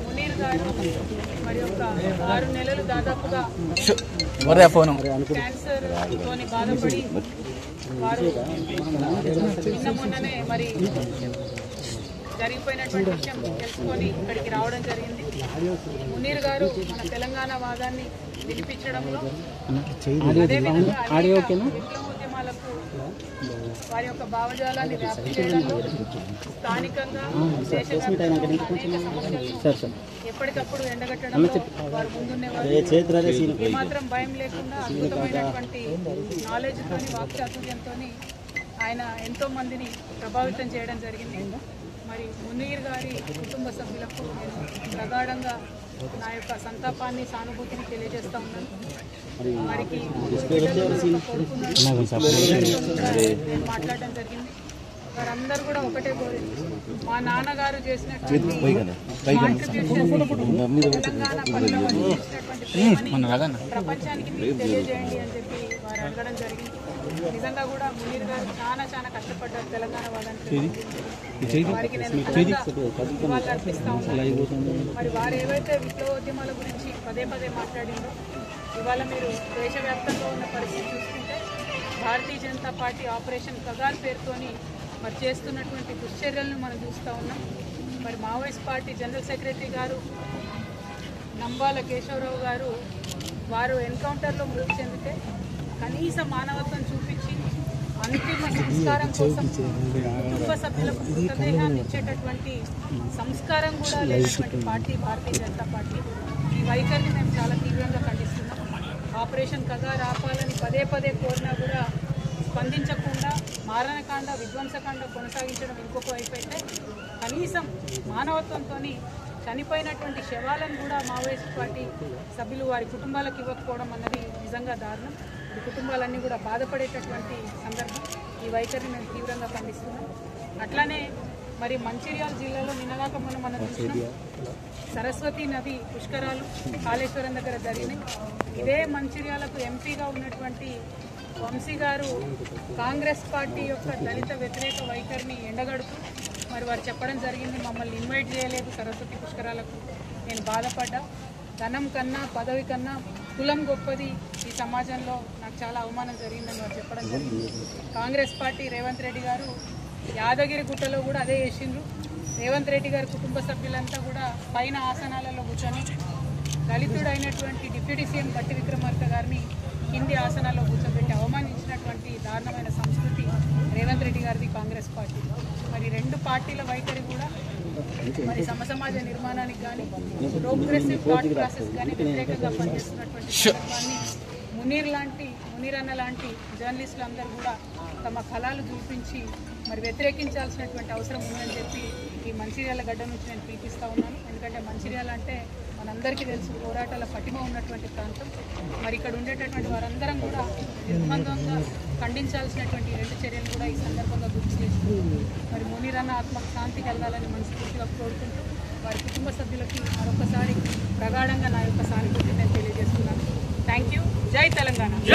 మునీర్ గారు మరి ఒక 6 నెలలు దాదాపుగా క్యాన్సర్ తోని బాధపడి వారు మొన్ననే మరి జరిగిపోయినటువంటి విషయం తెలుసుకొని ఇక్కడికి రావడం జరిగింది. మునీర్ గారు మన తెలంగాణ వాదాన్ని వినిపించడంలో అదేవిధంగా విప్లవోద్యమాలకు వారి యొక్క భావజాలాన్ని వ్యాప్తి చేయడంలో స్థానికంగా దేశవ్యాప్తంగా అనేక సమస్యలను ఎప్పటికప్పుడు ఎండగట్టడంలో వారు ముందుండేవారు. ఏమాత్రం భయం లేకుండా అద్భుతమైనటువంటి నాలెడ్జ్తో వాక్చాతుర్యంతో ఆయన ఎంతో మందిని ప్రభావితం చేయడం జరిగింది. మరి మునీర్ గారి కుటుంబ సభ్యులకు నేను ప్రగాఢంగా నా యొక్క సంతాపాన్ని సానుభూతిని తెలియజేస్తా ఉన్నాను. వారికి నేను మాట్లాడడం జరిగింది. వారందరూ కూడా ఒకటే కోరింది, మా నాన్నగారు చేసినటువంటి తెలంగాణ పనుల వల్ల చేసినటువంటి ప్రేమని ప్రపంచానికి మీరు తెలియజేయండి అని చెప్పి వారు అడగడం జరిగింది. నిజంగా కూడా మునీర్ గారు చాలా కష్టపడ్డారు తెలంగాణ వాదానికి. వారికి నేను ఇవాళ అర్పిస్తా ఉన్నాను. మరి వారు ఏవైతే విప్లవోద్యమాల గురించి పదే మాట్లాడిందో ఇవాళ మీరు దేశవ్యాప్తంగా ఉన్న పరిస్థితి చూసుకుంటే భారతీయ జనతా పార్టీ ఆపరేషన్ కగార్ పేరుతోని మరి చేస్తున్నటువంటి దుశ్చర్యలను మనం చూస్తూ ఉన్నాం. మరి మావోయిస్ట్ పార్టీ జనరల్ సెక్రటరీ గారు నంబాల కేశవరావు గారు వారు ఎన్కౌంటర్లో మృతి చెందితే కనీస మానవత్వం చూపించి అంతిమ సంస్కారం కోసం కుటుంబ సభ్యులకు మృతదేహాన్ని ఇచ్చేటటువంటి సంస్కారం కూడా లేనటువంటి పార్టీ భారతీయ జనతా పార్టీ. ఈ వైఖరిని మేము చాలా తీవ్రంగా ఖండిస్తున్నాం. ఆపరేషన్ కగార్ ఆపాలని పదే కోరినా కూడా స్పందించకుండా మారణకాండ విధ్వంసకాండ కొనసాగించడం ఇంకొక వైపు అయితే కనీసం మానవత్వంతో చనిపోయినటువంటి శవాలను కూడా మావోయిస్ట్ పార్టీ సభ్యులు వారి కుటుంబాలకు ఇవ్వకపోవడం అన్నది నిజంగా దారుణం. ఈ కుటుంబాలన్నీ కూడా బాధపడేటటువంటి సందర్భం. ఈ వైఖరిని మేము తీవ్రంగా ఖండిస్తున్నాం. అట్లానే మరి మంచిర్యాల జిల్లాలో నిన్నగాక మనం చూసినాం, సరస్వతి నది పుష్కరాలు కాళేశ్వరం దగ్గర జరిగినాయి. ఇదే మంచిర్యాలకు ఎంపీగా ఉన్నటువంటి వంశీ గారు కాంగ్రెస్ పార్టీ యొక్క దళిత వ్యతిరేక వైఖరిని ఎండగడుతూ మరి వారు చెప్పడం జరిగింది, మమ్మల్ని ఇన్వైట్ చేయలేదు సరస్వతి పుష్కరాలకు. నేను బాధపడ్డా. ధనం కన్నా పదవి కన్నా కులం గొప్పది ఈ సమాజంలో, నాకు చాలా అవమానం జరిగిందని వారు చెప్పడం జరిగింది. కాంగ్రెస్ పార్టీ రేవంత్ రెడ్డి గారు యాదగిరి గుట్టలో కూడా అదే చేసిండ్రు. రేవంత్ రెడ్డి గారి కుటుంబ సభ్యులంతా కూడా పైన ఆసనాలలో కూర్చొని దళితుడైనటువంటి డిప్యూటీ సీఎం బట్టి విక్రమార్క గారిని కింది ఆసనాల్లో కూర్చోబెట్టి అవమానించినటువంటి దారుణమైన సంస్కృతి రేవంత్ రెడ్డి గారిది కాంగ్రెస్ పార్టీ. మరి రెండు పార్టీల వైఖరి కూడా మరి సమసమాజ నిర్మాణానికి కానీ ప్రోగ్రెసివ్ థాట్ ప్రాసెస్ కానీ వ్యతిరేకంగా పనిచేస్తున్నటువంటి సందర్భాన్ని మునీర్ అన్న లాంటి జర్నలిస్టులు అందరూ కూడా తమ కళలు చూపించి మరి వ్యతిరేకించాల్సినటువంటి అవసరం ఉందని చెప్పి ఈ మంచిర్యాల గడ్డ నుంచి నేను పిలిపిస్తూ ఉన్నాను. ఎందుకంటే మంచిర్యాల అంటే మనందరికీ తెలుసు పోరాటాల పటిమ ఉన్నటువంటి ప్రాంతం. మరి ఇక్కడ ఉండేటటువంటి వారందరం కూడా నిర్బంధంగా ఖండించాల్సినటువంటి రెండు చర్యలు కూడా ఈ సందర్భంగా గుర్తు చేస్తూ మరి మునీర్ అన్న ఆత్మకు శాంతి కలగాలని మనస్ఫూర్తిగా కోరుకుంటూ వారి కుటుంబ సభ్యులకి మరొకసారి ప్రగాఢంగా నా యొక్క సానుభూతిని నేను తెలియజేస్తున్నాను. Thank you. జై తెలంగాణ.